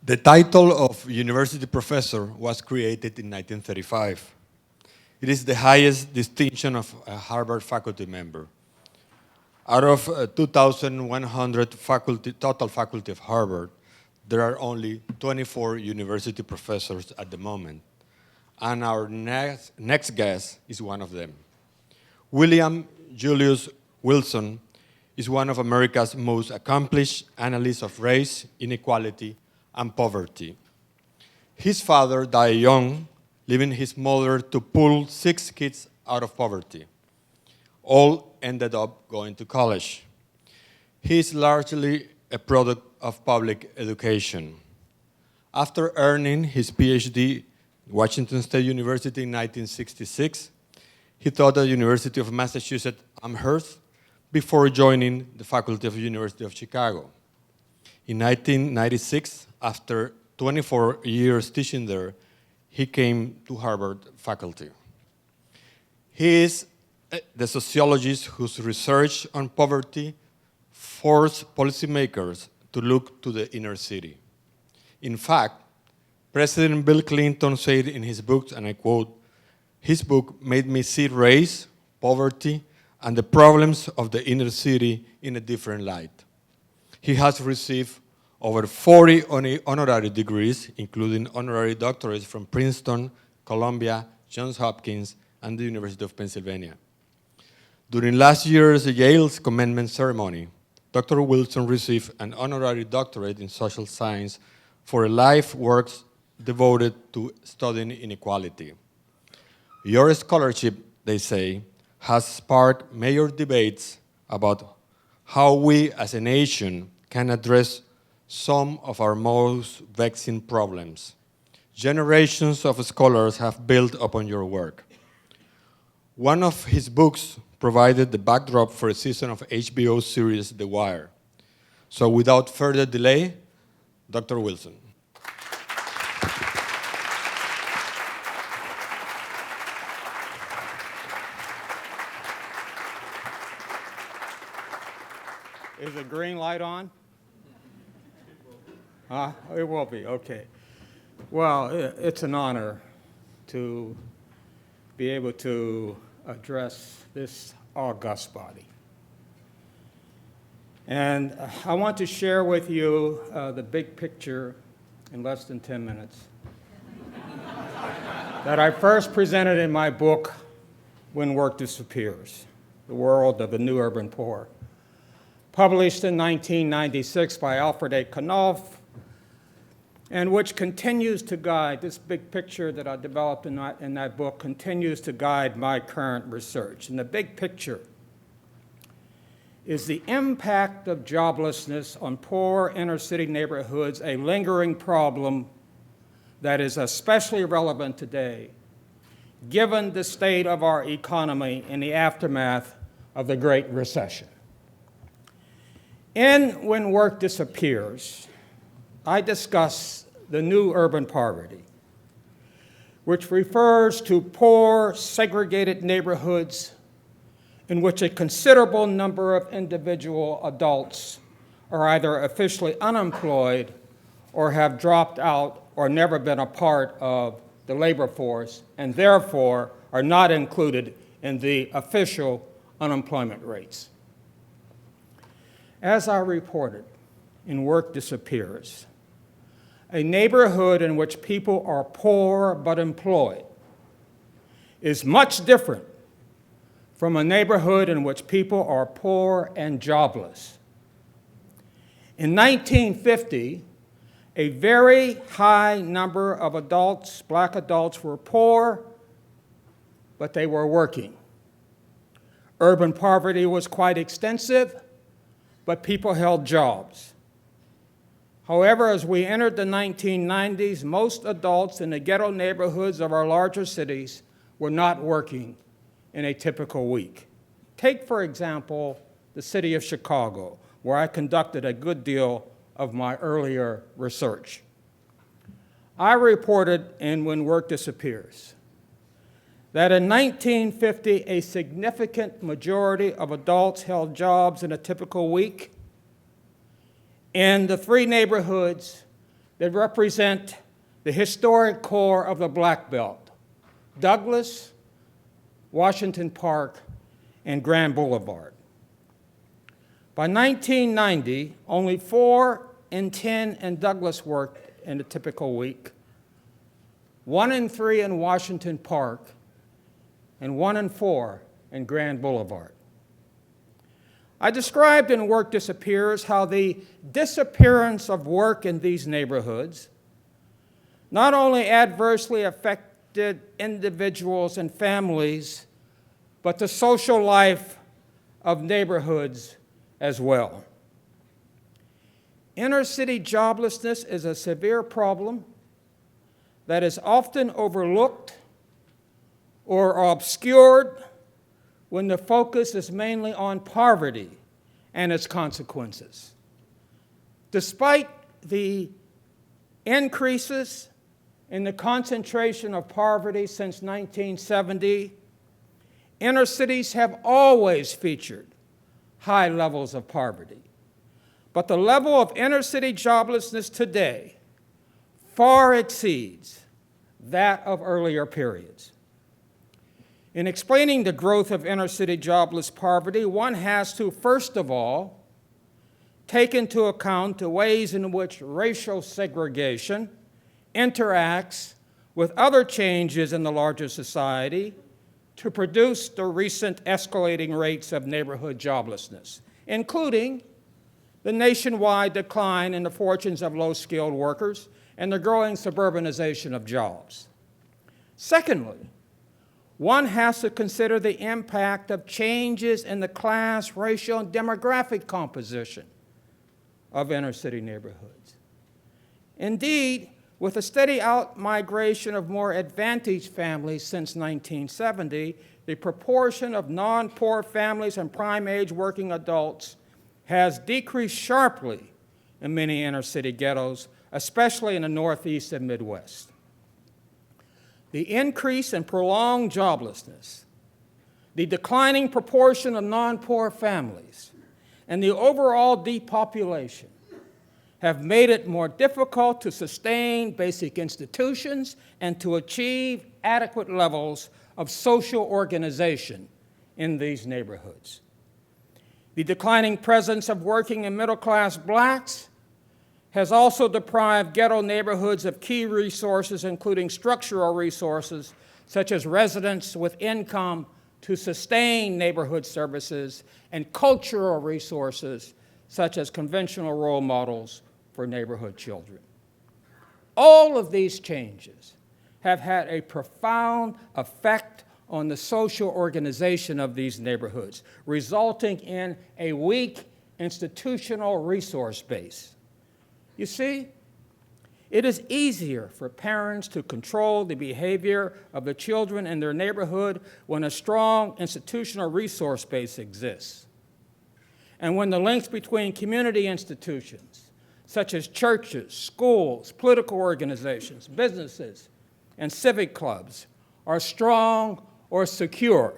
The title of University Professor was created in 1935. It is the highest distinction of a Harvard faculty member. Out of 2,100 total faculty of Harvard, there are only 24 university professors at the moment, and our next guest is one of them. William Julius Wilson is one of America's most accomplished analysts of race, inequality, and poverty. His father died young, leaving his mother to pull 6 kids out of poverty. All ended up going to college. He is largely a product of public education. After earning his PhD at Washington State University in 1966, he taught at the University of Massachusetts Amherst before joining the faculty of the University of Chicago. In 1996, after 24 years teaching there, he came to Harvard faculty. He is the sociologist whose research on poverty forced policymakers to look to the inner city. In fact, President Bill Clinton said in his book, and I quote, "His book made me see race, poverty, and the problems of the inner city in a different light." He has received over 40 honorary degrees, including honorary doctorates from Princeton, Columbia, Johns Hopkins, and the University of Pennsylvania. During last year's Yale's commencement ceremony, Dr. Wilson received an honorary doctorate in social science for a life work devoted to studying inequality. Your scholarship, they say, has sparked major debates about how we as a nation can address some of our most vexing problems. Generations of scholars have built upon your work. One of his books provided the backdrop for a season of HBO series The Wire. So without further delay, Dr. Wilson. Is the green light on? It will be, okay. Well, it's an honor to be able to address this august body. And I want to share with you the big picture in less than 10 minutes that I first presented in my book, When Work Disappears, The World of the New Urban Poor, published in 1996 by Alfred A. Knopf, and which continues to guide, this big picture that I developed in that book continues to guide my current research. And the big picture is the impact of joblessness on poor inner city neighborhoods, a lingering problem that is especially relevant today, given the state of our economy in the aftermath of the Great Recession. In When Work Disappears, I discuss the new urban poverty, which refers to poor, segregated neighborhoods in which a considerable number of individual adults are either officially unemployed or have dropped out or never been a part of the labor force and therefore are not included in the official unemployment rates. As I reported in Work Disappears, a neighborhood in which people are poor but employed is much different from a neighborhood in which people are poor and jobless. In 1950, a very high number of adults, black adults, were poor, but they were working. Urban poverty was quite extensive, but people held jobs. However, as we entered the 1990s, most adults in the ghetto neighborhoods of our larger cities were not working in a typical week. Take, for example, the city of Chicago, where I conducted a good deal of my earlier research. I reported in When Work Disappears that in 1950, a significant majority of adults held jobs in a typical week. In the 3 neighborhoods that represent the historic core of the Black Belt: Douglas, Washington Park, and Grand Boulevard. By 1990, only 4 in 10 in Douglas worked in a typical week, 1 in 3 in Washington Park, and 1 in 4 in Grand Boulevard. I described in Work Disappears how the disappearance of work in these neighborhoods not only adversely affected individuals and families, but the social life of neighborhoods as well. Inner-city joblessness is a severe problem that is often overlooked or obscured when the focus is mainly on poverty and its consequences. Despite the increases in the concentration of poverty since 1970, inner cities have always featured high levels of poverty. But the level of inner-city joblessness today far exceeds that of earlier periods. In explaining the growth of inner-city jobless poverty, one has to, first of all, take into account the ways in which racial segregation interacts with other changes in the larger society to produce the recent escalating rates of neighborhood joblessness, including the nationwide decline in the fortunes of low-skilled workers and the growing suburbanization of jobs. Secondly, one has to consider the impact of changes in the class, racial, and demographic composition of inner-city neighborhoods. Indeed, with a steady out-migration of more advantaged families since 1970, the proportion of non-poor families and prime-age working adults has decreased sharply in many inner-city ghettos, especially in the Northeast and Midwest. The increase in prolonged joblessness, the declining proportion of non-poor families, and the overall depopulation have made it more difficult to sustain basic institutions and to achieve adequate levels of social organization in these neighborhoods. The declining presence of working and middle-class blacks has also deprived ghetto neighborhoods of key resources, including structural resources, such as residents with income to sustain neighborhood services, and cultural resources, such as conventional role models for neighborhood children. All of these changes have had a profound effect on the social organization of these neighborhoods, resulting in a weak institutional resource base. You see, it is easier for parents to control the behavior of the children in their neighborhood when a strong institutional resource base exists, and when the links between community institutions, such as churches, schools, political organizations, businesses, and civic clubs, are strong or secure.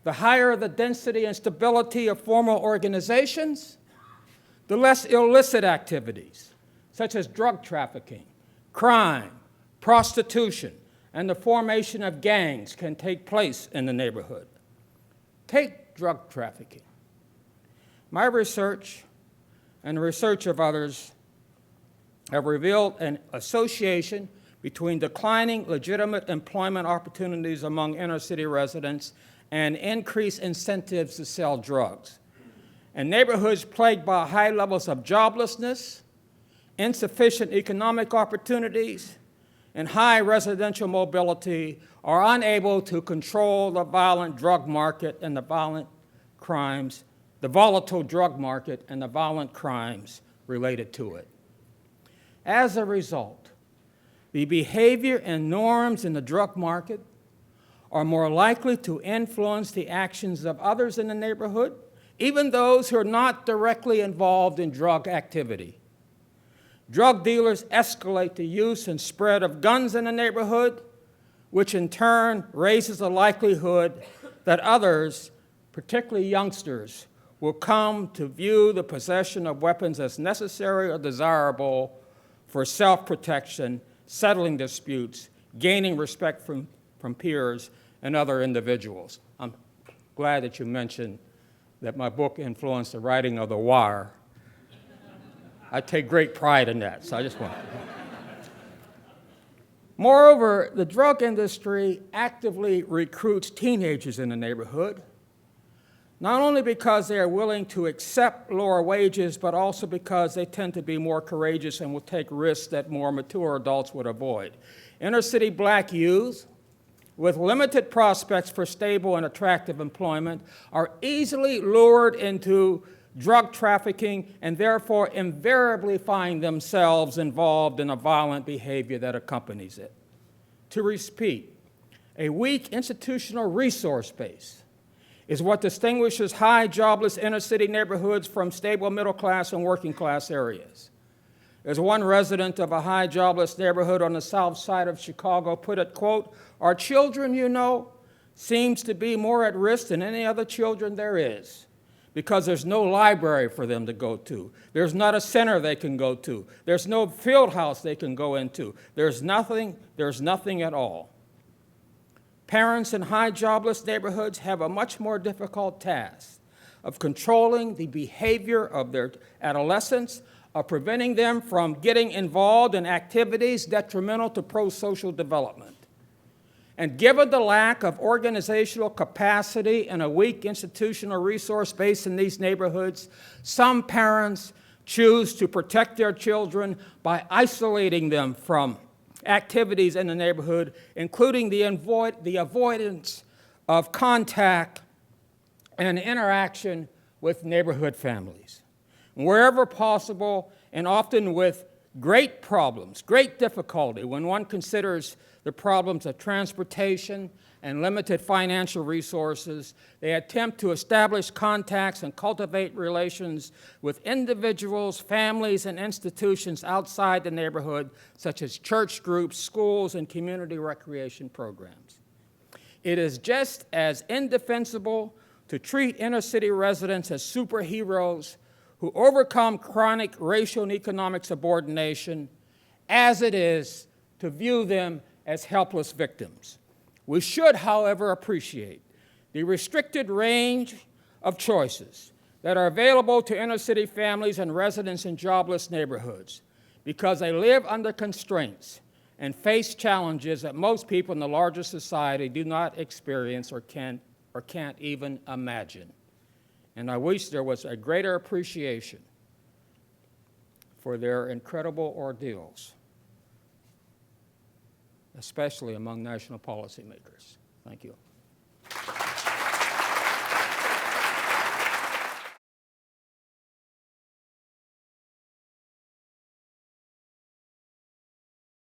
The higher the density and stability of formal organizations, the less illicit activities, such as drug trafficking, crime, prostitution, and the formation of gangs can take place in the neighborhood. Take drug trafficking. My research and the research of others have revealed an association between declining legitimate employment opportunities among inner-city residents and increased incentives to sell drugs. And neighborhoods plagued by high levels of joblessness, insufficient economic opportunities, and high residential mobility are unable to control the violent drug market and the violent crimes, the volatile drug market and the violent crimes related to it. As a result, the behavior and norms in the drug market are more likely to influence the actions of others in the neighborhood, even those who are not directly involved in drug activity. Drug dealers escalate the use and spread of guns in the neighborhood, which in turn raises the likelihood that others, particularly youngsters, will come to view the possession of weapons as necessary or desirable for self-protection, settling disputes, gaining respect from peers and other individuals. I'm glad that you mentioned that my book influenced the writing of The Wire. I take great pride in that, so I just want to. Moreover, the drug industry actively recruits teenagers in the neighborhood, not only because they are willing to accept lower wages, but also because they tend to be more courageous and will take risks that more mature adults would avoid. Inner-city black youth, with limited prospects for stable and attractive employment, are easily lured into drug trafficking and therefore invariably find themselves involved in a violent behavior that accompanies it. To repeat, a weak institutional resource base is what distinguishes high jobless inner-city neighborhoods from stable middle-class and working-class areas. As one resident of a high jobless neighborhood on the south side of Chicago put it, quote, "Our children, you know, seems to be more at risk than any other children there is, because there's no library for them to go to. There's not a center they can go to. There's no field house they can go into. There's nothing at all." Parents in high jobless neighborhoods have a much more difficult task of controlling the behavior of their adolescents, of preventing them from getting involved in activities detrimental to pro-social development. And given the lack of organizational capacity and a weak institutional resource base in these neighborhoods, some parents choose to protect their children by isolating them from activities in the neighborhood, including the avoidance of contact and interaction with neighborhood families. Wherever possible, and often with great problems, great difficulty, when one considers the problems of transportation and limited financial resources, they attempt to establish contacts and cultivate relations with individuals, families, and institutions outside the neighborhood, such as church groups, schools, and community recreation programs. It is just as indefensible to treat inner-city residents as superheroes who overcome chronic racial and economic subordination as it is to view them as helpless victims. We should, however, appreciate the restricted range of choices that are available to inner-city families and residents in jobless neighborhoods, because they live under constraints and face challenges that most people in the larger society do not experience or can't even imagine. And I wish there was a greater appreciation for their incredible ordeals, especially among national policymakers. Thank you.